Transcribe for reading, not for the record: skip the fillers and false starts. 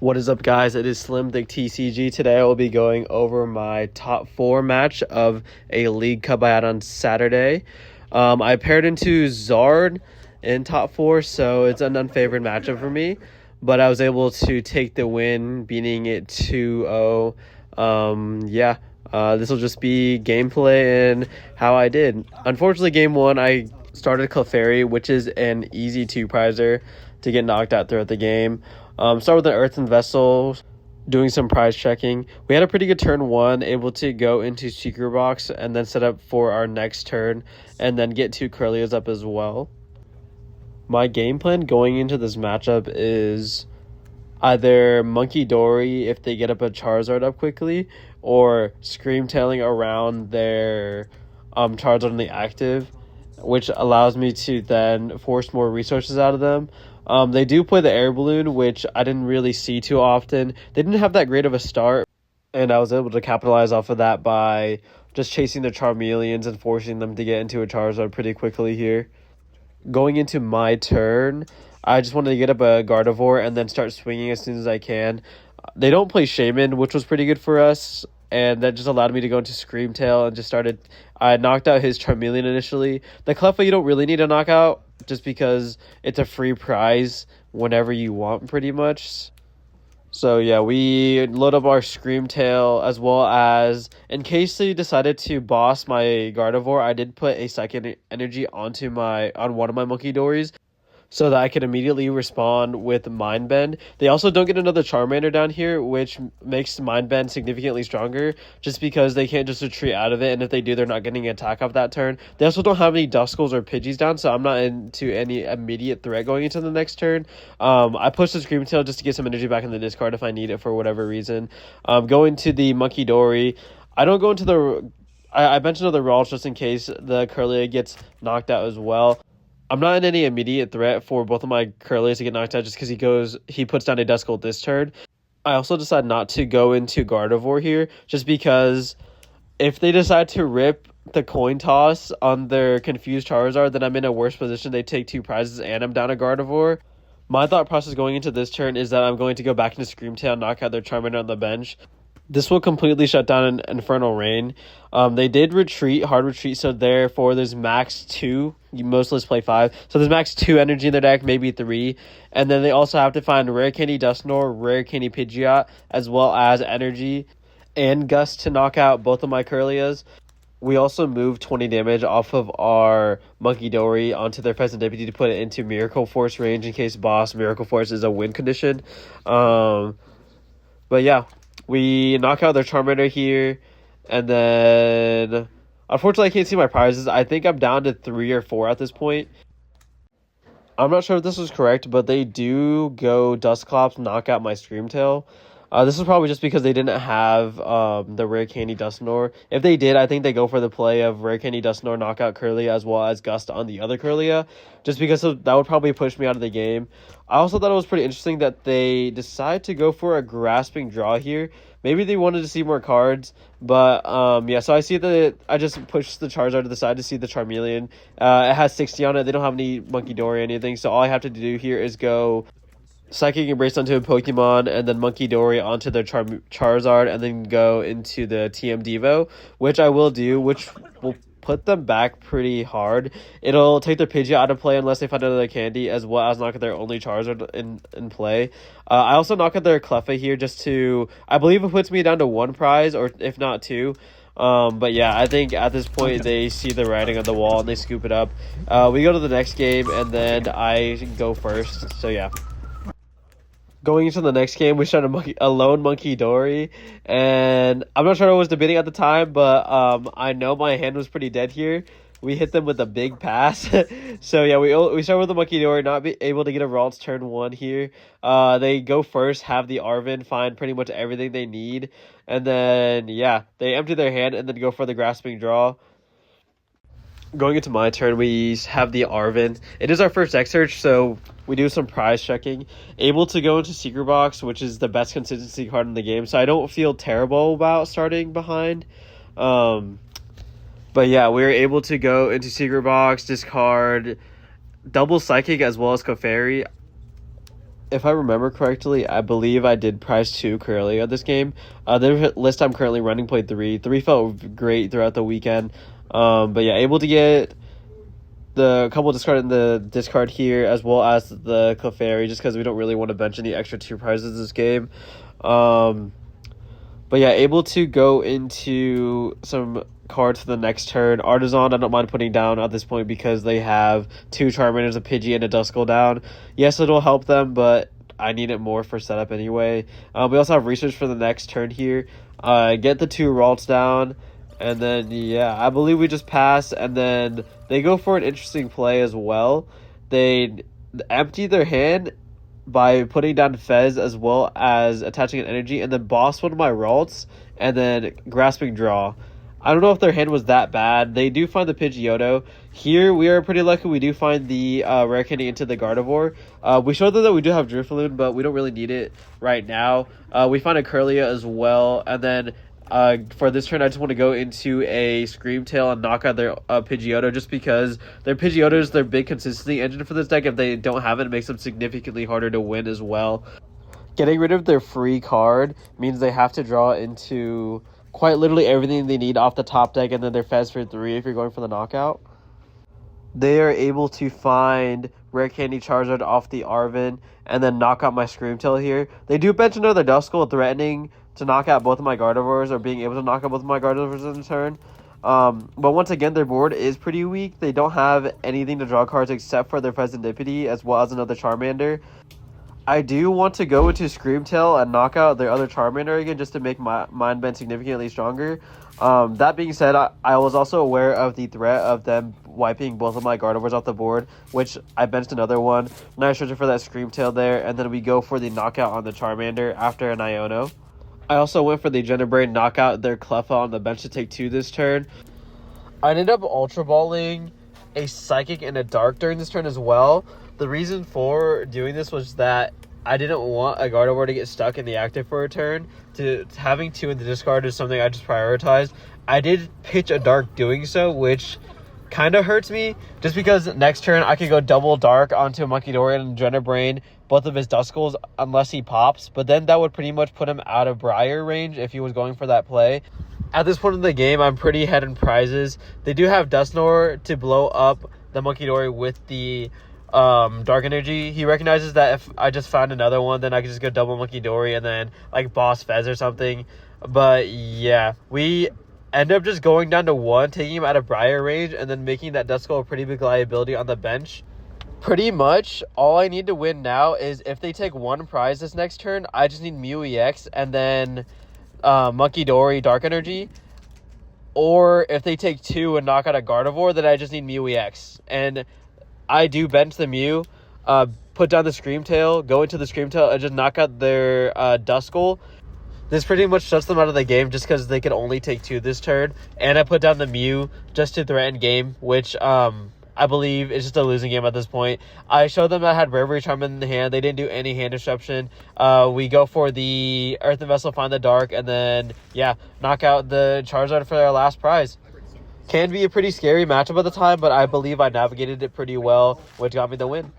What is up, guys? It is Slim Thick TCG. Today I will be going over my top 4 match of a League Cup I had on Saturday. I paired into Zard in top 4, so it's an unfavored matchup for me. But I was able to take the win, beating it 2-0. This will just be gameplay and how I did. Unfortunately, game 1, I started Clefairy, which is an easy 2-prizer to get knocked out throughout the game. Start with an Earthen Vessel, doing some prize checking. We had a pretty good turn 1, able to go into Secret Box and then set up for our next turn and then get 2 Curlias up as well. My game plan going into this matchup is either Monkey Dory if they get up a Charizard up quickly, or Scream Tailing around their Charizard on the active, which allows me to then force more resources out of them. They do play the Air Balloon, which I didn't really see too often. They didn't have that great of a start, and I was able to capitalize off of that by just chasing the Charmeleons and forcing them to get into a Charizard pretty quickly here. Going into my turn, I just wanted to get up a Gardevoir and then start swinging as soon as I can. They don't play Shaman, which was pretty good for us, and that just allowed me to go into Scream Tail and just started. I knocked out his Charmeleon initially. The Cleffa you don't really need to knock out, just because it's a free prize whenever you want, pretty much. So yeah, we load up our Scream Tail, as well as, in case they decided to boss my Gardevoir, I did put a Psychic Energy on one of my Monkey Dories, so that I can immediately respond with Mind Bend. They also don't get another Charmander down here, which makes Mind Bend significantly stronger, just because they can't just retreat out of it, and if they do, they're not getting an attack off that turn. They also don't have any Duskulls or Pidgeys down, so I'm not into any immediate threat going into the next turn. I pushed the Scream Tail just to get some energy back in the discard if I need it for whatever reason. Going to the Monkey Dory, I don't go into the... I mentioned other rolls just in case the Curlia gets knocked out as well. I'm not in any immediate threat for both of my Curlies to get knocked out just because he puts down a Duskull this turn. I also decide not to go into Gardevoir here just because if they decide to rip the coin toss on their confused Charizard, then I'm in a worse position. They take 2 prizes and I'm down a Gardevoir. My thought process going into this turn is that I'm going to go back into Scream Tail and knock out their Charmander on the bench. This will completely shut down an Infernal Rain. They did hard retreat, so therefore there's max 2. Most lists play 5. So there's max 2 energy in their deck, maybe 3. And then they also have to find Rare Candy Dusknoir, Rare Candy Pidgeot, as well as energy and Gust to knock out both of my Curlias. We also moved 20 damage off of our Monkey Dory onto their Pheasant Deputy to put it into Miracle Force range in case boss Miracle Force is a win condition. But yeah. We knock out their Charmander here, and then unfortunately I can't see my prizes. I think I'm down to 3 or 4 at this point. I'm not sure if this was correct, but they do go Dusclops, knock out my Scream Tail. This is probably just because they didn't have the Rare Candy Dusknoir. If they did, I think they go for the play of Rare Candy Dusknoir, knock out Curlia, as well as Gust on the other Curlia, just because that would probably push me out of the game. I also thought it was pretty interesting that they decide to go for a Grasping Draw here. Maybe they wanted to see more cards, but so I see that I just pushed the Charizard to the side to see the Charmeleon. It has 60 on it. They don't have any Monkey Dory or anything, so all I have to do here is go Psychic Embrace onto a Pokemon, and then Monkey Dory onto their Charizard, and then go into the TM Devo, which I will do, which will put them back pretty hard. It'll take their Pidgeot out of play unless they find another candy, as well as knock out their only Charizard in play. I also knock out their Cleffa here just to... I believe it puts me down to 1 prize, or if not 2. But yeah, I think at this point they see the writing on the wall and they scoop it up. We go to the next game, and then I go first, so yeah. Going into the next game, we shot a lone Monkey Dory, and I'm not sure what I was debating at the time, but I know my hand was pretty dead here. We hit them with a big pass. So yeah, we start with the Monkey Dory, not be able to get a Ralts turn 1 here. They go first, have the Arven, find pretty much everything they need, and then yeah, they empty their hand and then go for the Grasping Draw. Going into my turn, we have the Arven. It is our first X search, so we do some prize checking. Able to go into Secret Box, which is the best consistency card in the game, so I don't feel terrible about starting behind. But yeah, we were able to go into Secret Box, discard double Psychic as well as Clefairy. if I remember correctly, I believe I did prize 2 Corellia this game. The list I'm currently running played 3. 3 felt great throughout the weekend. But yeah, able to get the couple discard in the discard here, as well as the Clefairy, just because we don't really want to bench any extra 2 prizes this game. But yeah, able to go into some cards for the next turn. Artisan, I don't mind putting down at this point because they have 2 Charmanders, a Pidgey, and a Duskull down. Yes, it'll help them, but I need it more for setup anyway. We also have research for the next turn here. Get the 2 Ralts down, and then, yeah, I believe we just pass, and then they go for an interesting play as well. They empty their hand by putting down Fez as well as attaching an energy, and then boss one of my Ralts, and then grasping draw. I don't know if their hand was that bad. They do find the Pidgeotto. Here, we are pretty lucky. We do find the Rare Candy into the Gardevoir. We showed them that we do have Drifloon, but we don't really need it right now. We find a Corellia as well, and then for this turn, I just want to go into a Screamtail and knock out their Pidgeotto, just because their Pidgeotto is their big consistency engine for this deck. If they don't have it, it makes them significantly harder to win as well. Getting rid of their free card means they have to draw into quite literally everything they need off the top deck, and then their Fez for 3 if you're going for the knockout. They are able to find Rare Candy Charizard off the Arven and then knock out my Screamtail here. They do bench another Duskull, threatening to knock out both of my Gardevoirs, or being able to knock out both of my Gardevoirs in turn. But once again, their board is pretty weak. They don't have anything to draw cards except for their Presentipity as well as another Charmander. I do want to go into Screamtail and knock out their other Charmander again, just to make my Mind Bend significantly stronger. That being said, I was also aware of the threat of them wiping both of my Gardevoirs off the board, which I benched another one. Now I searching for that Screamtail there, and then we go for the knockout on the Charmander after an Iono. I also went for the Generabrain knockout their Cleffa on the bench to take 2 this turn. I ended up Ultra Balling a Psychic and a Dark during this turn as well. The reason for doing this was that I didn't want a Gardevoir to get stuck in the active for a turn. Having 2 in the discard is something I just prioritized. I did pitch a Dark doing so, which kind of hurts me, just because next turn I could go double Dark onto a Munkidori and Generabrain both of his Duskulls unless he pops, but then that would pretty much put him out of Briar range if he was going for that play. At this point in the game, I'm pretty ahead in prizes. They do have Dusknoir to blow up the Munkidori with the Dark Energy. He recognizes that if I just found another one, then I could just go double Munkidori and then like boss Fez or something. But yeah, we end up just going down to 1, taking him out of Briar range, and then making that Duskull a pretty big liability on the bench. Pretty much all I need to win now is if they take 1 prize this next turn, I just need Mew EX and then Munkidori Dark Energy. Or if they take 2 and knock out a Gardevoir, then I just need Mew EX. And I do bench the Mew, put down the Screamtail, go into the Screamtail, and just knock out their Duskull. This pretty much shuts them out of the game just because they could only take 2 this turn. And I put down the Mew just to threaten game, which I believe is just a losing game at this point. I showed them I had Bravery Charm in the hand. They didn't do any hand disruption. We go for the Earthen Vessel, find the Dark, and then, yeah, knock out the Charizard for their last prize. Can be a pretty scary matchup at the time, but I believe I navigated it pretty well, which got me the win.